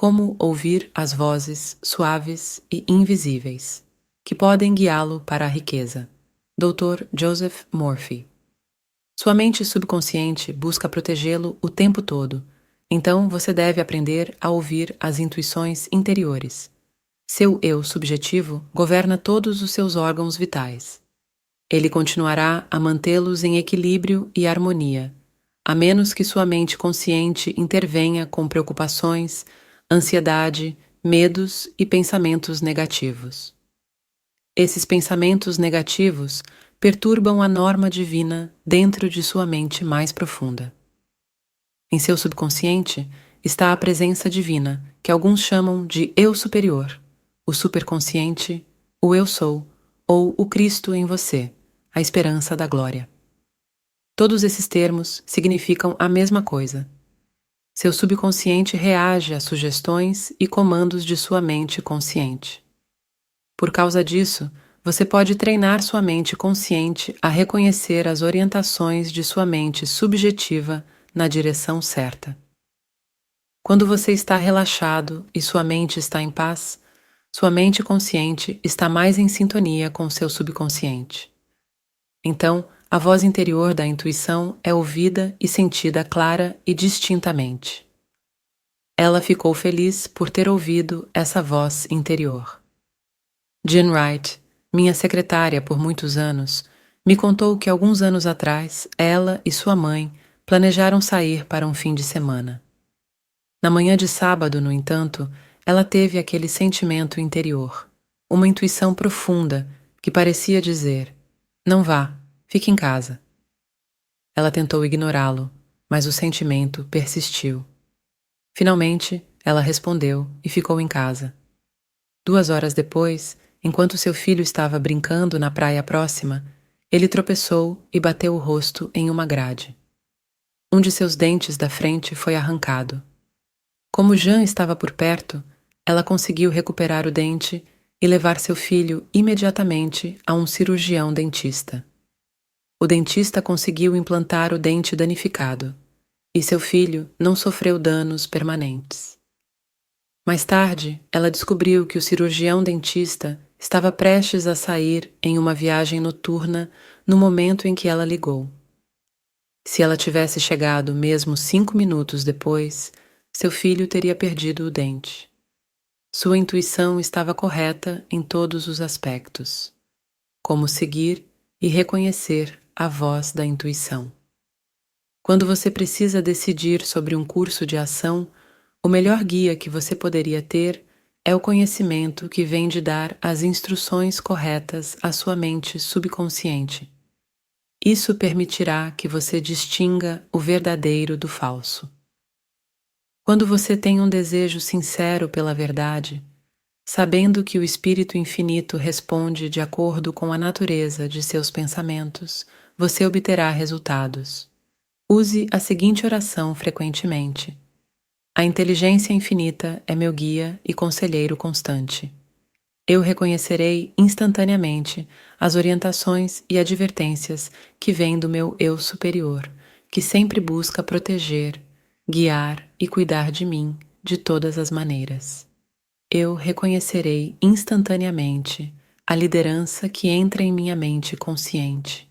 Como ouvir as vozes suaves e invisíveis, que podem guiá-lo para a riqueza. Dr. Joseph Murphy. Sua mente subconsciente busca protegê-lo o tempo todo, então você deve aprender a ouvir as intuições interiores. Seu eu subjetivo governa todos os seus órgãos vitais. Ele continuará a mantê-los em equilíbrio e harmonia, a menos que sua mente consciente intervenha com preocupações, ansiedade, medos e pensamentos negativos. Esses pensamentos negativos perturbam a norma divina dentro de sua mente mais profunda. Em seu subconsciente está a presença divina, que alguns chamam de Eu Superior, o superconsciente, o Eu Sou, ou o Cristo em você, a esperança da glória. Todos esses termos significam a mesma coisa. Seu subconsciente reage a sugestões e comandos de sua mente consciente. Por causa disso, você pode treinar sua mente consciente a reconhecer as orientações de sua mente subjetiva na direção certa. Quando você está relaxado e sua mente está em paz, sua mente consciente está mais em sintonia com seu subconsciente. Então, a voz interior da intuição é ouvida e sentida clara e distintamente. Ela ficou feliz por ter ouvido essa voz interior. Jean Wright, minha secretária por muitos anos, me contou que alguns anos atrás ela e sua mãe planejaram sair para um fim de semana. Na manhã de sábado, no entanto, ela teve aquele sentimento interior, uma intuição profunda que parecia dizer: "Não vá, fique em casa." Ela tentou ignorá-lo, mas o sentimento persistiu. Finalmente, ela respondeu e ficou em casa. 2 horas depois, enquanto seu filho estava brincando na praia próxima, ele tropeçou e bateu o rosto em uma grade. Um de seus dentes da frente foi arrancado. Como Jean estava por perto, ela conseguiu recuperar o dente e levar seu filho imediatamente a um cirurgião dentista. O dentista conseguiu implantar o dente danificado, e seu filho não sofreu danos permanentes. Mais tarde, ela descobriu que o cirurgião dentista estava prestes a sair em uma viagem noturna no momento em que ela ligou. Se ela tivesse chegado mesmo 5 minutos depois, seu filho teria perdido o dente. Sua intuição estava correta em todos os aspectos. Como seguir e reconhecer a voz da intuição. Quando você precisa decidir sobre um curso de ação, o melhor guia que você poderia ter é o conhecimento que vem de dar as instruções corretas à sua mente subconsciente. Isso permitirá que você distinga o verdadeiro do falso. Quando você tem um desejo sincero pela verdade, sabendo que o Espírito Infinito responde de acordo com a natureza de seus pensamentos, você obterá resultados. Use a seguinte oração frequentemente. A inteligência infinita é meu guia e conselheiro constante. Eu reconhecerei instantaneamente as orientações e advertências que vêm do meu eu superior, que sempre busca proteger, guiar e cuidar de mim de todas as maneiras. Eu reconhecerei instantaneamente a liderança que entra em minha mente consciente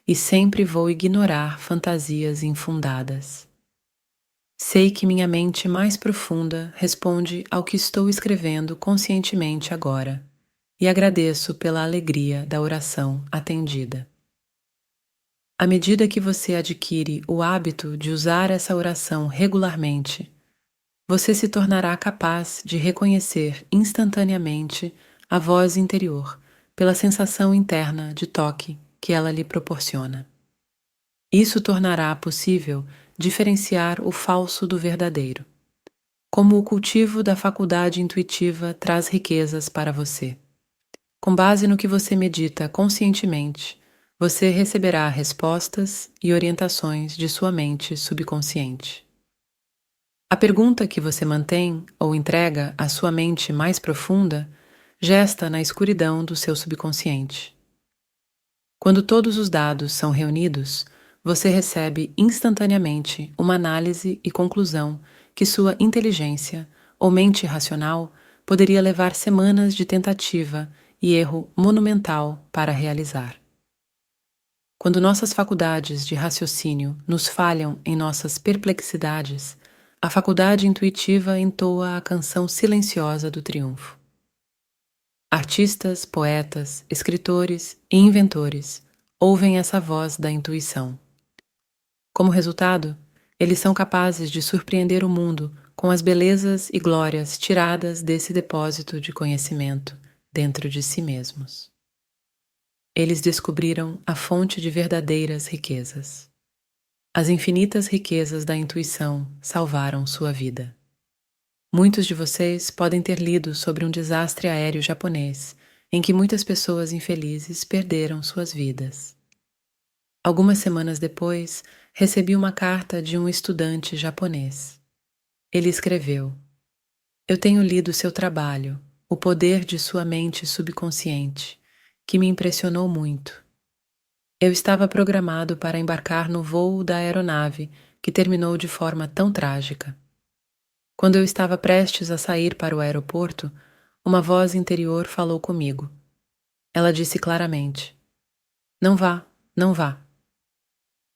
e sempre vou ignorar fantasias infundadas. Sei que minha mente mais profunda responde ao que estou escrevendo conscientemente agora e agradeço pela alegria da oração atendida. À medida que você adquire o hábito de usar essa oração regularmente, você se tornará capaz de reconhecer instantaneamente a voz interior pela sensação interna de toque que ela lhe proporciona. Isso tornará possível diferenciar o falso do verdadeiro, como o cultivo da faculdade intuitiva traz riquezas para você. Com base no que você medita conscientemente, você receberá respostas e orientações de sua mente subconsciente. A pergunta que você mantém ou entrega à sua mente mais profunda gesta na escuridão do seu subconsciente. Quando todos os dados são reunidos, você recebe instantaneamente uma análise e conclusão que sua inteligência, ou mente racional poderia levar semanas de tentativa e erro monumental para realizar. Quando nossas faculdades de raciocínio nos falham em nossas perplexidades, a faculdade intuitiva entoa a canção silenciosa do triunfo. Artistas, poetas, escritores e inventores ouvem essa voz da intuição. Como resultado, eles são capazes de surpreender o mundo com as belezas e glórias tiradas desse depósito de conhecimento dentro de si mesmos. Eles descobriram a fonte de verdadeiras riquezas. As infinitas riquezas da intuição salvaram sua vida. Muitos de vocês podem ter lido sobre um desastre aéreo japonês em que muitas pessoas infelizes perderam suas vidas. Algumas semanas depois, recebi uma carta de um estudante japonês. Ele escreveu: "Eu tenho lido seu trabalho, O Poder de Sua Mente Subconsciente, que me impressionou muito. Eu estava programado para embarcar no voo da aeronave que terminou de forma tão trágica. Quando eu estava prestes a sair para o aeroporto, uma voz interior falou comigo. Ela disse claramente: 'Não vá, não vá.'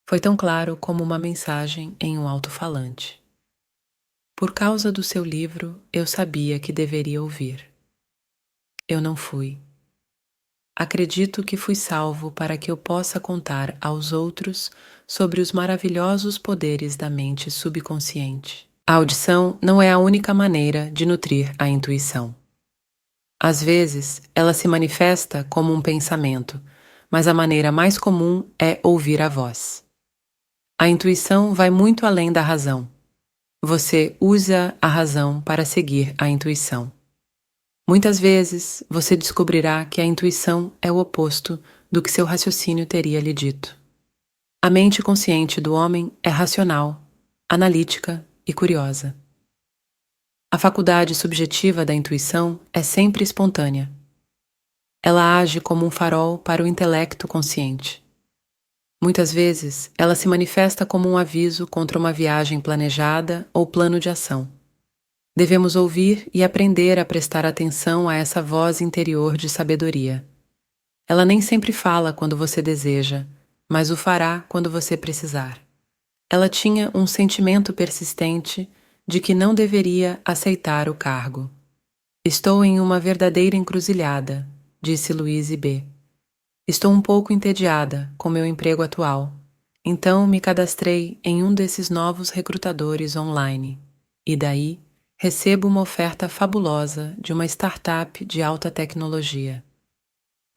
Foi tão claro como uma mensagem em um alto-falante. Por causa do seu livro, eu sabia que deveria ouvir. Eu não fui. Acredito que fui salvo para que eu possa contar aos outros sobre os maravilhosos poderes da mente subconsciente. A audição não é a única maneira de nutrir a intuição. Às vezes, ela se manifesta como um pensamento, mas a maneira mais comum é ouvir a voz. A intuição vai muito além da razão. Você usa a razão para seguir a intuição. Muitas vezes, você descobrirá que a intuição é o oposto do que seu raciocínio teria lhe dito. A mente consciente do homem é racional, analítica e curiosa. A faculdade subjetiva da intuição é sempre espontânea. Ela age como um farol para o intelecto consciente. Muitas vezes, ela se manifesta como um aviso contra uma viagem planejada ou plano de ação. Devemos ouvir e aprender a prestar atenção a essa voz interior de sabedoria. Ela nem sempre fala quando você deseja, mas o fará quando você precisar. Ela tinha um sentimento persistente de que não deveria aceitar o cargo. Estou em uma verdadeira encruzilhada, disse Louise B. Estou um pouco entediada com meu emprego atual, então me cadastrei em um desses novos recrutadores online, e daí recebo uma oferta fabulosa de uma startup de alta tecnologia.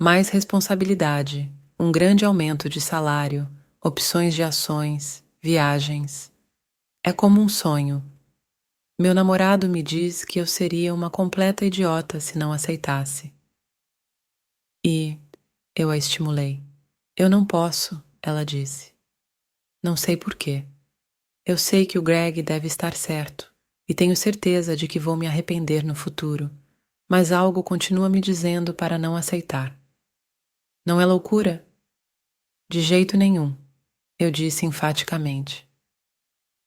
Mais responsabilidade, um grande aumento de salário, opções de ações, viagens. É como um sonho. Meu namorado me diz que eu seria uma completa idiota se não aceitasse. E eu a estimulei. Eu não posso, ela disse. Não sei por quê. Eu sei que o Greg deve estar certo e tenho certeza de que vou me arrepender no futuro, mas algo continua me dizendo para não aceitar. Não é loucura? De jeito nenhum, eu disse enfaticamente.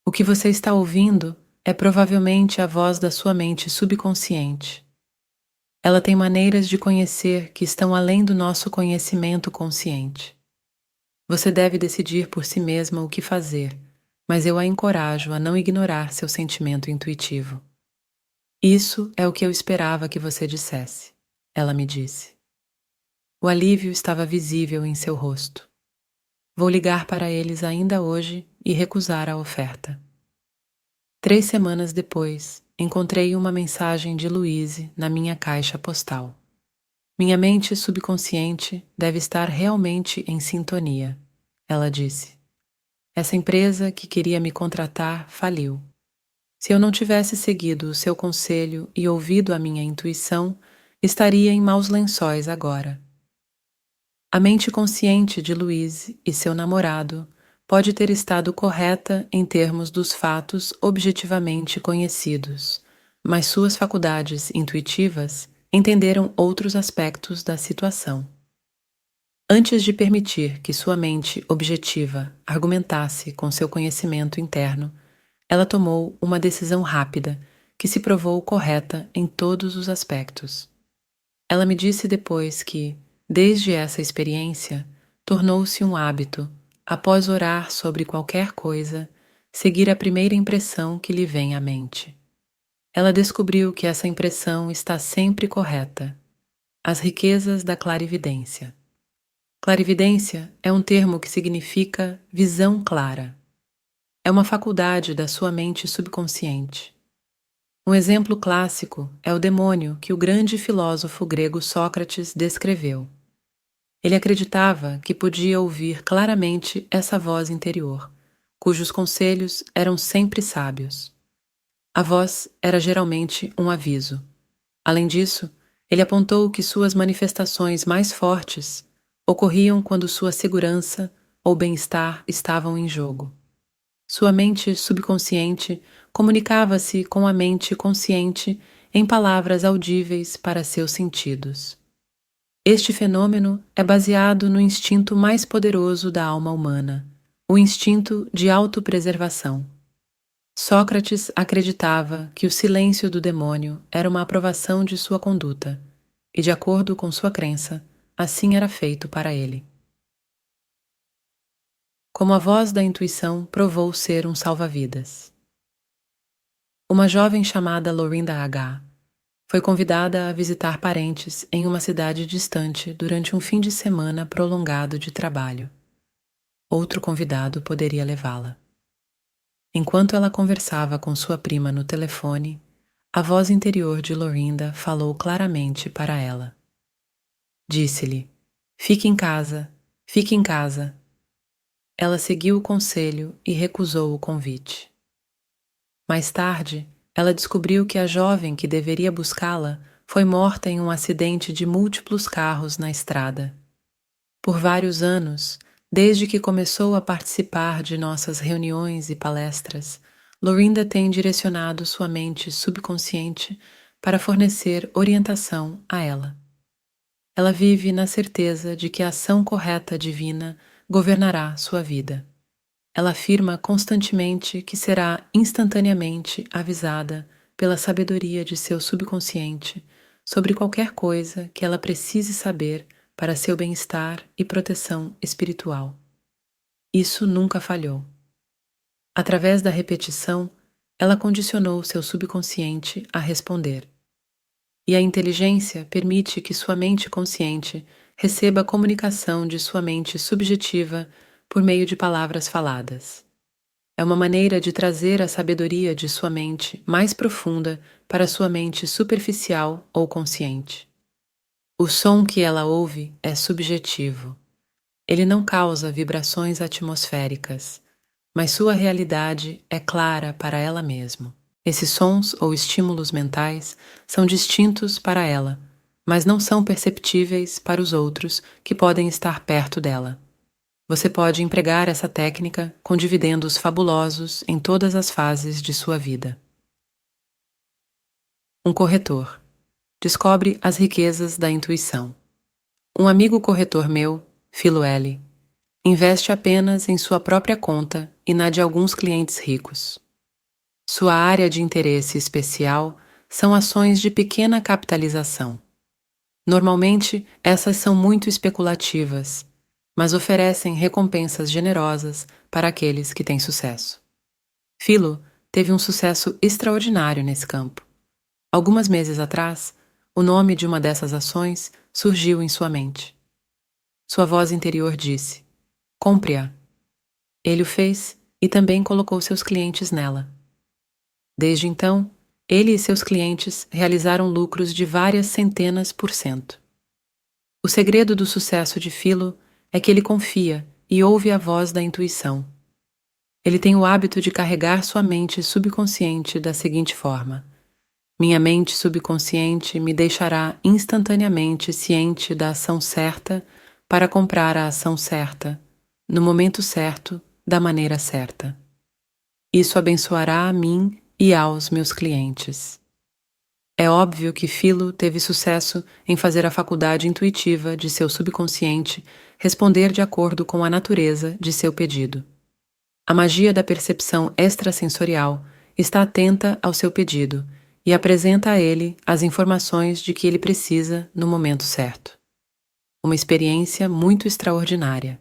O que você está ouvindo é provavelmente a voz da sua mente subconsciente. Ela tem maneiras de conhecer que estão além do nosso conhecimento consciente. Você deve decidir por si mesma o que fazer, mas eu a encorajo a não ignorar seu sentimento intuitivo. Isso é o que eu esperava que você dissesse, ela me disse. O alívio estava visível em seu rosto. Vou ligar para eles ainda hoje e recusar a oferta. 3 semanas depois, encontrei uma mensagem de Louise na minha caixa postal. Minha mente subconsciente deve estar realmente em sintonia, ela disse. Essa empresa que queria me contratar faliu. Se eu não tivesse seguido o seu conselho e ouvido a minha intuição, estaria em maus lençóis agora. A mente consciente de Louise e seu namorado pode ter estado correta em termos dos fatos objetivamente conhecidos, mas suas faculdades intuitivas entenderam outros aspectos da situação. Antes de permitir que sua mente objetiva argumentasse com seu conhecimento interno, ela tomou uma decisão rápida que se provou correta em todos os aspectos. Ela me disse depois que, desde essa experiência, tornou-se um hábito, após orar sobre qualquer coisa, seguir a primeira impressão que lhe vem à mente. Ela descobriu que essa impressão está sempre correta. As riquezas da clarividência. Clarividência é um termo que significa visão clara. É uma faculdade da sua mente subconsciente. Um exemplo clássico é o demônio que o grande filósofo grego Sócrates descreveu. Ele acreditava que podia ouvir claramente essa voz interior, cujos conselhos eram sempre sábios. A voz era geralmente um aviso. Além disso, ele apontou que suas manifestações mais fortes ocorriam quando sua segurança ou bem-estar estavam em jogo. Sua mente subconsciente comunicava-se com a mente consciente em palavras audíveis para seus sentidos. Este fenômeno é baseado no instinto mais poderoso da alma humana, o instinto de autopreservação. Sócrates acreditava que o silêncio do demônio era uma aprovação de sua conduta, e, de acordo com sua crença, assim era feito para ele. Como a voz da intuição provou ser um salva-vidas. Uma jovem chamada Lorinda H. foi convidada a visitar parentes em uma cidade distante durante um fim de semana prolongado de trabalho. Outro convidado poderia levá-la. Enquanto ela conversava com sua prima no telefone, a voz interior de Lorinda falou claramente para ela. Disse-lhe: "Fique em casa, fique em casa." Ela seguiu o conselho e recusou o convite. Mais tarde, ela descobriu que a jovem que deveria buscá-la foi morta em um acidente de múltiplos carros na estrada. Por vários anos, desde que começou a participar de nossas reuniões e palestras, Lorinda tem direcionado sua mente subconsciente para fornecer orientação a ela. Ela vive na certeza de que a ação correta divina governará sua vida. Ela afirma constantemente que será instantaneamente avisada pela sabedoria de seu subconsciente sobre qualquer coisa que ela precise saber para seu bem-estar e proteção espiritual. Isso nunca falhou. Através da repetição, ela condicionou seu subconsciente a responder. E a inteligência permite que sua mente consciente receba a comunicação de sua mente subjetiva por meio de palavras faladas. É uma maneira de trazer a sabedoria de sua mente mais profunda para sua mente superficial ou consciente. O som que ela ouve é subjetivo. Ele não causa vibrações atmosféricas, mas sua realidade é clara para ela mesma. Esses sons ou estímulos mentais são distintos para ela, mas não são perceptíveis para os outros que podem estar perto dela. Você pode empregar essa técnica com dividendos fabulosos em todas as fases de sua vida. Um corretor. Descobre as riquezas da intuição. Um amigo corretor meu, Philo L., investe apenas em sua própria conta e na de alguns clientes ricos. Sua área de interesse especial são ações de pequena capitalização. Normalmente, essas são muito especulativas, mas oferecem recompensas generosas para aqueles que têm sucesso. Philo teve um sucesso extraordinário nesse campo. Alguns meses atrás, o nome de uma dessas ações surgiu em sua mente. Sua voz interior disse: "Compre-a." Ele o fez e também colocou seus clientes nela. Desde então, ele e seus clientes realizaram lucros de várias centenas por cento. O segredo do sucesso de Philo é que ele confia e ouve a voz da intuição. Ele tem o hábito de carregar sua mente subconsciente da seguinte forma: minha mente subconsciente me deixará instantaneamente ciente da ação certa para comprar a ação certa, no momento certo, da maneira certa. Isso abençoará a mim e aos meus clientes. É óbvio que Philo teve sucesso em fazer a faculdade intuitiva de seu subconsciente responder de acordo com a natureza de seu pedido. A magia da percepção extrasensorial está atenta ao seu pedido e apresenta a ele as informações de que ele precisa no momento certo. Uma experiência muito extraordinária.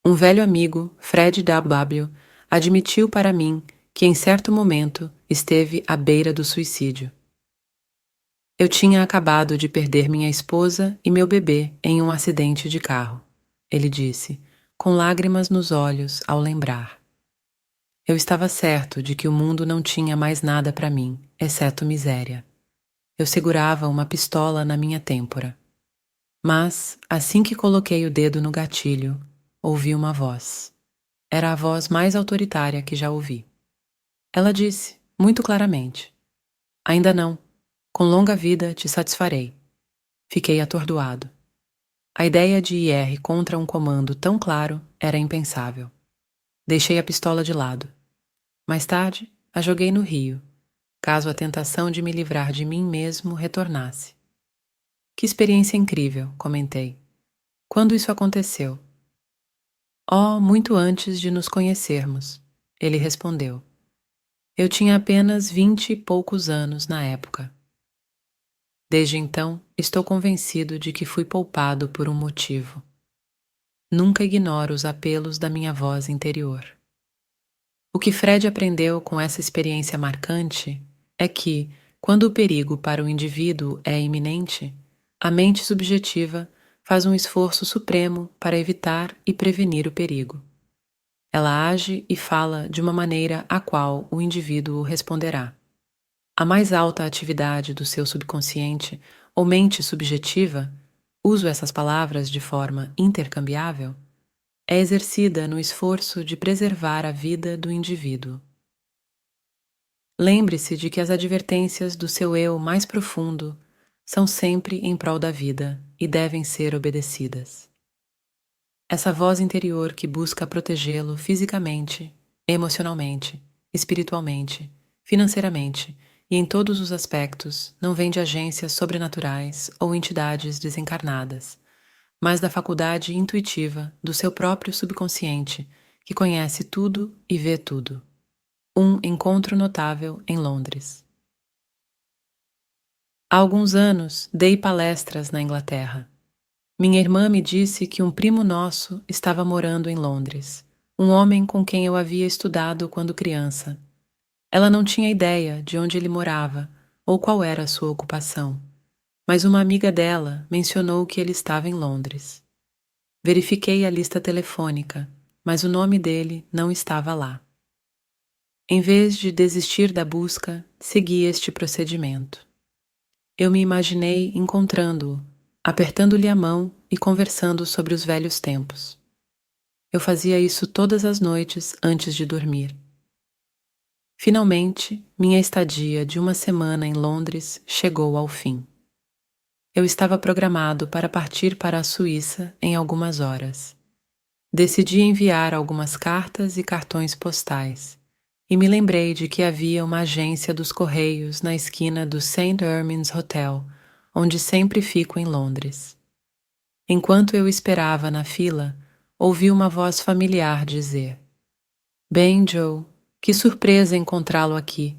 Um velho amigo, Fred W., admitiu para mim que em certo momento esteve à beira do suicídio. Eu tinha acabado de perder minha esposa e meu bebê em um acidente de carro, ele disse, com lágrimas nos olhos ao lembrar. Eu estava certo de que o mundo não tinha mais nada para mim, exceto miséria. Eu segurava uma pistola na minha têmpora. Mas, assim que coloquei o dedo no gatilho, ouvi uma voz. Era a voz mais autoritária que já ouvi. Ela disse, muito claramente: Ainda não. Com longa vida te satisfarei. Fiquei atordoado. A ideia de IR contra um comando tão claro era impensável. Deixei a pistola de lado. Mais tarde, a joguei no rio, caso a tentação de me livrar de mim mesmo retornasse. Que experiência incrível, comentei. Quando isso aconteceu? Oh, muito antes de nos conhecermos, ele respondeu. Eu tinha apenas 20 e poucos anos na época. Desde então, estou convencido de que fui poupado por um motivo. Nunca ignoro os apelos da minha voz interior. O que Fred aprendeu com essa experiência marcante é que, quando o perigo para o indivíduo é iminente, a mente subjetiva faz um esforço supremo para evitar e prevenir o perigo. Ela age e fala de uma maneira a qual o indivíduo responderá. A mais alta atividade do seu subconsciente ou mente subjetiva, uso essas palavras de forma intercambiável, é exercida no esforço de preservar a vida do indivíduo. Lembre-se de que as advertências do seu eu mais profundo são sempre em prol da vida e devem ser obedecidas. Essa voz interior que busca protegê-lo fisicamente, emocionalmente, espiritualmente, financeiramente e em todos os aspectos não vem de agências sobrenaturais ou entidades desencarnadas, mas da faculdade intuitiva do seu próprio subconsciente, que conhece tudo e vê tudo. Um encontro notável em Londres. Há alguns anos dei palestras na Inglaterra. Minha irmã me disse que um primo nosso estava morando em Londres, um homem com quem eu havia estudado quando criança. Ela não tinha ideia de onde ele morava ou qual era a sua ocupação, mas uma amiga dela mencionou que ele estava em Londres. Verifiquei a lista telefônica, mas o nome dele não estava lá. Em vez de desistir da busca, segui este procedimento. Eu me imaginei encontrando-o, apertando-lhe a mão e conversando sobre os velhos tempos. Eu fazia isso todas as noites antes de dormir. Finalmente, minha estadia de uma semana em Londres chegou ao fim. Eu estava programado para partir para a Suíça em algumas horas. Decidi enviar algumas cartas e cartões postais, e me lembrei de que havia uma agência dos Correios na esquina do St. Ermines Hotel, onde sempre fico em Londres. Enquanto eu esperava na fila, ouvi uma voz familiar dizer: Bem, Joe, que surpresa encontrá-lo aqui.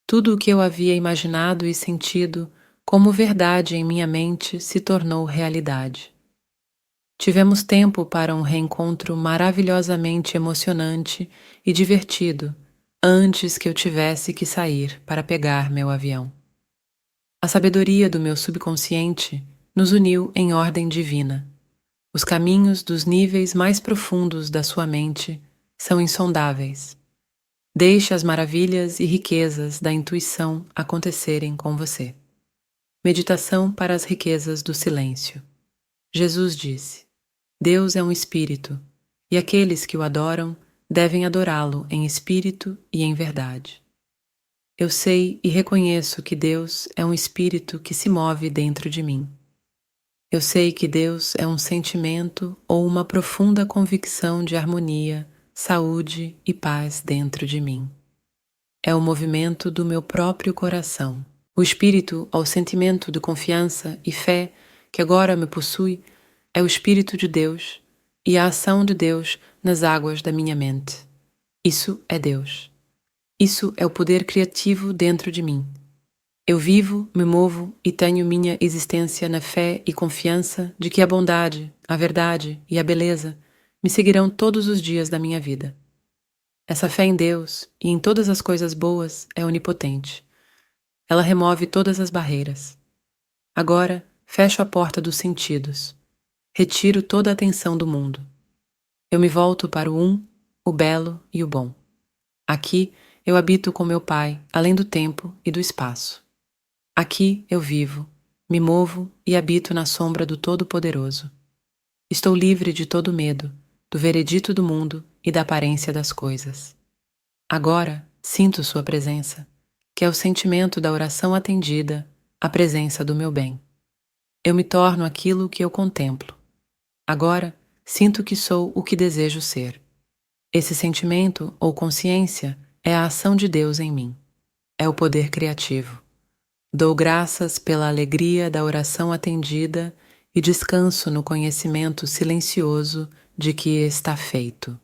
Tudo o que eu havia imaginado e sentido como verdade em minha mente se tornou realidade. Tivemos tempo para um reencontro maravilhosamente emocionante e divertido antes que eu tivesse que sair para pegar meu avião. A sabedoria do meu subconsciente nos uniu em ordem divina. Os caminhos dos níveis mais profundos da sua mente são insondáveis. Deixe as maravilhas e riquezas da intuição acontecerem com você. Meditação para as riquezas do silêncio. Jesus disse: Deus é um espírito, e aqueles que o adoram devem adorá-lo em espírito e em verdade. Eu sei e reconheço que Deus é um espírito que se move dentro de mim. Eu sei que Deus é um sentimento ou uma profunda convicção de harmonia, saúde e paz dentro de mim. É o movimento do meu próprio coração. O espírito ou sentimento de confiança e fé que agora me possui é o Espírito de Deus e a ação de Deus nas águas da minha mente. Isso é Deus. Isso é o poder criativo dentro de mim. Eu vivo, me movo e tenho minha existência na fé e confiança de que a bondade, a verdade e a beleza me seguirão todos os dias da minha vida. Essa fé em Deus e em todas as coisas boas é onipotente. Ela remove todas as barreiras. Agora, fecho a porta dos sentidos. Retiro toda a atenção do mundo. Eu me volto para o belo e o bom. Aqui eu habito com meu Pai, além do tempo e do espaço. Aqui eu vivo, me movo e habito na sombra do Todo-Poderoso. Estou livre de todo medo, do veredito do mundo e da aparência das coisas. Agora sinto sua presença, que é o sentimento da oração atendida, a presença do meu bem. Eu me torno aquilo que eu contemplo. Agora sinto que sou o que desejo ser. Esse sentimento ou consciência é a ação de Deus em mim. É o poder criativo. Dou graças pela alegria da oração atendida e descanso no conhecimento silencioso de que está feito.